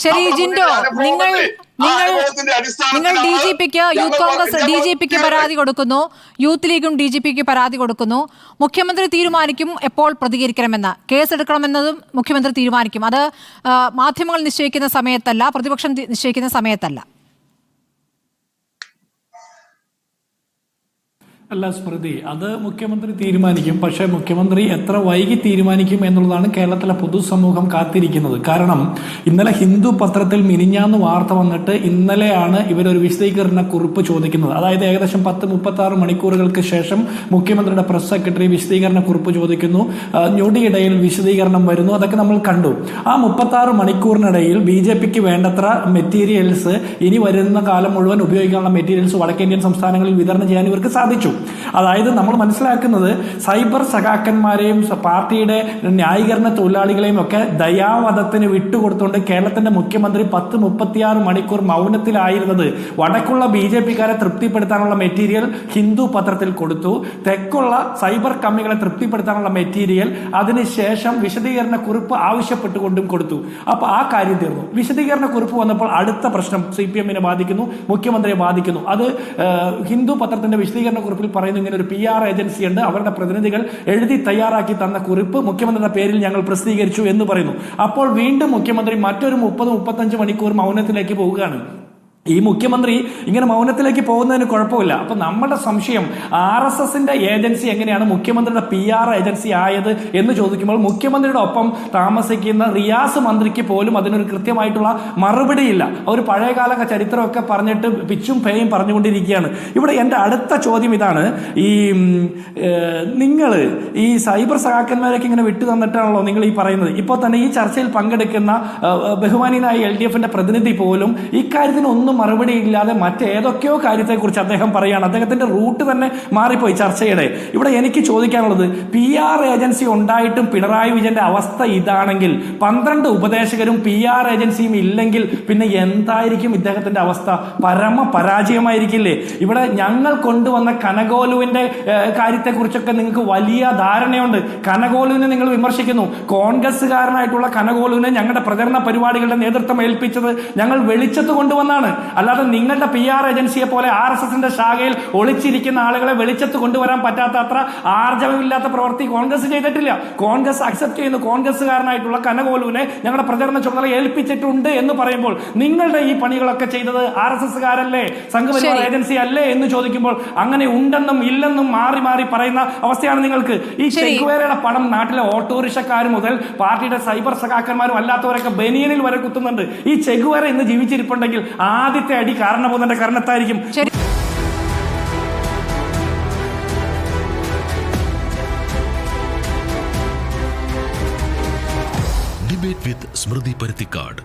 ശരി ജിൻഡോ, നിങ്ങൾ D G പിക്ക്, youth Congress D G പിക്ക് പരാതി കൊടുക്കുന്നു, യൂത്ത് ലീഗും ഡി ജി പിക്ക് പരാതി കൊടുക്കുന്നു. മുഖ്യമന്ത്രി തീരുമാനിക്കും എപ്പോൾ പ്രതികരിക്കണമെന്ന്. കേസെടുക്കണമെന്നതും മുഖ്യമന്ത്രി തീരുമാനിക്കും. അത് മാധ്യമങ്ങൾ നിശ്ചയിക്കുന്ന സമയത്തല്ല, പ്രതിപക്ഷം നിശ്ചയിക്കുന്ന സമയത്തല്ല. അല്ല സ്മൃതി, അത് മുഖ്യമന്ത്രി തീരുമാനിക്കും. പക്ഷേ മുഖ്യമന്ത്രി എത്ര വൈകി തീരുമാനിക്കും എന്നുള്ളതാണ് കേരളത്തിലെ പൊതുസമൂഹം കാത്തിരിക്കുന്നത്. കാരണം ഇന്നലെ ഹിന്ദു പത്രത്തിൽ മിനിഞ്ഞാന്ന് വാർത്ത വന്നിട്ട് ഇന്നലെയാണ് ഇവരൊരു വിശദീകരണ കുറിപ്പ് ചോദിക്കുന്നത്. അതായത് ഏകദേശം 10-36 മണിക്കൂറുകൾക്ക് ശേഷം മുഖ്യമന്ത്രിയുടെ പ്രസ് സെക്രട്ടറി വിശദീകരണ കുറിപ്പ് ചോദിക്കുന്നു. ഞൊടിയിടയിൽ വിശദീകരണം വരുന്നു. അതൊക്കെ നമ്മൾ കണ്ടു. ആ 36 മണിക്കൂറിനിടയിൽ BJPക്ക് വേണ്ടത്ര മെറ്റീരിയൽസ്, ഇനി വരുന്ന കാലം മുഴുവൻ ഉപയോഗിക്കാനുള്ള മെറ്റീരിയൽസ് വടക്കേന്ത്യൻ സംസ്ഥാനങ്ങളിൽ വിതരണം ചെയ്യാൻ ഇവർക്ക് സാധിച്ചു. അതായത് നമ്മൾ മനസ്സിലാക്കുന്നത് സൈബർ സഖാക്കന്മാരെയും പാർട്ടിയുടെ ന്യായീകരണ തൊഴിലാളികളെയും ഒക്കെ ദയാവധത്തിന് വിട്ടുകൊടുത്തുകൊണ്ട് കേരളത്തിന്റെ മുഖ്യമന്ത്രി 10-36 മണിക്കൂർ മൗനത്തിലായിരുന്നത് വടക്കുള്ള BJPക്കാരെ തൃപ്തിപ്പെടുത്താനുള്ള മെറ്റീരിയൽ ഹിന്ദു പത്രത്തിൽ കൊടുത്തു, തെക്കുള്ള സൈബർ കമ്മികളെ തൃപ്തിപ്പെടുത്താനുള്ള മെറ്റീരിയൽ അതിനുശേഷം വിശദീകരണ കുറിപ്പ് ആവശ്യപ്പെട്ടുകൊണ്ടും കൊടുത്തു. അപ്പൊ ആ കാര്യം തീർന്നു. വിശദീകരണ കുറിപ്പ് വന്നപ്പോൾ അടുത്ത പ്രശ്നം CPM-നെ ബാധിക്കുന്നു, മുഖ്യമന്ത്രിയെ ബാധിക്കുന്നു. അത് ഹിന്ദു പത്രത്തിന്റെ വിശദീകരണ കുറിപ്പിൽ പറയുന്നു, ഇങ്ങനെ ഒരു PR ഏജൻസി ഉണ്ട്, അവരുടെ പ്രതിനിധികൾ എഴുതി തയ്യാറാക്കി തന്ന കുറിപ്പ് മുഖ്യമന്ത്രിയുടെ പേരിൽ ഞങ്ങൾ പ്രസിദ്ധീകരിച്ചു എന്ന് പറയുന്നു. അപ്പോൾ വീണ്ടും മുഖ്യമന്ത്രി മറ്റൊരു 30-35 മണിക്കൂർ മൗനത്തിലേക്ക് പോവുകയാണ്. ഈ മുഖ്യമന്ത്രി ഇങ്ങനെ മൗനത്തിലേക്ക് പോകുന്നതിന് കുഴപ്പമില്ല. അപ്പൊ നമ്മുടെ സംശയം RSSന്റെ ഏജൻസി എങ്ങനെയാണ് മുഖ്യമന്ത്രിയുടെ PR ഏജൻസി ആയത് എന്ന് ചോദിക്കുമ്പോൾ മുഖ്യമന്ത്രിയുടെ ഒപ്പം താമസിക്കുന്ന റിയാസ് മന്ത്രിക്ക് പോലും അതിനൊരു കൃത്യമായിട്ടുള്ള മറുപടിയില്ല. ഒരു പഴയകാല ചരിത്രമൊക്കെ പറഞ്ഞിട്ട് പിച്ചും പേയും പറഞ്ഞുകൊണ്ടിരിക്കുകയാണ്. ഇവിടെ എൻ്റെ അടുത്ത ചോദ്യം ഇതാണ്, ഈ നിങ്ങൾ ഈ സൈബർ സഹാക്കന്മാരൊക്കെ ഇങ്ങനെ വിട്ടു തന്നിട്ടാണല്ലോ നിങ്ങൾ ഈ പറയുന്നത്. ഇപ്പോൾ തന്നെ ഈ ചർച്ചയിൽ പങ്കെടുക്കുന്ന ബഹുമാനീയനായ LDFന്റെ പ്രതിനിധി പോലും ഇക്കാര്യത്തിന് ഒന്നും മറുപടി ഇല്ലാതെ മറ്റേതൊക്കെയോ കാര്യത്തെക്കുറിച്ച് അദ്ദേഹം പറയുകയാണ്. അദ്ദേഹത്തിന്റെ റൂട്ട് തന്നെ മാറിപ്പോയി ചർച്ചയുടെ. ഇവിടെ എനിക്ക് ചോദിക്കാനുള്ളത്, PR ഏജൻസി ഉണ്ടായിട്ടും പിണറായി വിജയന്റെ അവസ്ഥ ഇതാണെങ്കിൽ, 12 ഉപദേശകരും PR ഏജൻസിയും ഇല്ലെങ്കിൽ പിന്നെ എന്തായിരിക്കും ഇദ്ദേഹത്തിന്റെ അവസ്ഥ? പരമ പരാജയമായിരിക്കില്ലേ? ഇവിടെ ഞങ്ങൾ കൊണ്ടുവന്ന കനകോലുവിന്റെ കാര്യത്തെക്കുറിച്ചൊക്കെ നിങ്ങൾക്ക് വലിയ ധാരണയുണ്ട്. കനകോലുവിനെ നിങ്ങൾ വിമർശിക്കുന്നു. കോൺഗ്രസ്സുകാരനായിട്ടുള്ള കനകോലുവിനെ ഞങ്ങളുടെ പ്രചരണ പരിപാടികളുടെ നേതൃത്വം ഏൽപ്പിച്ചത് ഞങ്ങൾ വെളിച്ചത്ത് കൊണ്ടുവന്നാണ്. അല്ലാതെ നിങ്ങളുടെ PR ഏജൻസിയെ പോലെ RSSന്റെ ശാഖയിൽ ഒളിച്ചിരിക്കുന്ന ആളുകളെ വെളിച്ചത്ത് കൊണ്ടുവരാൻ പറ്റാത്ത അത്ര ആർജവമില്ലാത്ത പ്രവൃത്തി കോൺഗ്രസ് ചെയ്തിട്ടില്ല. കോൺഗ്രസ് അക്സെപ്റ്റ് ചെയ്യുന്നു, കോൺഗ്രസ്സുകാരനായിട്ടുള്ള കനകോലുവിനെ ഞങ്ങളുടെ പ്രചരണ ചുമതല ഏൽപ്പിച്ചിട്ടുണ്ട് എന്ന് പറയുമ്പോൾ നിങ്ങളുടെ ഈ പണികളൊക്കെ ചെയ്തത് RSSകാരല്ലേ, സംഘപരിവാർ ഏജൻസി അല്ലേ എന്ന് ചോദിക്കുമ്പോൾ അങ്ങനെ ഉണ്ടെന്നും ഇല്ലെന്നും മാറി മാറി പറയുന്ന അവസ്ഥയാണ് നിങ്ങൾക്ക്. ഈ ചെഗുവേരയുടെ പടം നാട്ടിലെ ഓട്ടോറിക്ഷക്കാർ മുതൽ പാർട്ടിയുടെ സൈബർ സഖാക്കന്മാരും അല്ലാത്തവരൊക്കെ ബനിയനിൽ വരെ കുത്തുന്നുണ്ട്. ഈ ചെഗുവേര ഇന്ന് ജീവിച്ചിരിപ്പുണ്ടെങ്കിൽ ആദ്യത്തെ അടി കാരണബോധന്റെ കർണത്തായിരിക്കും. ഡിബേറ്റ് വിത്ത് സ്മൃതി പരുത്തിക്കാട്.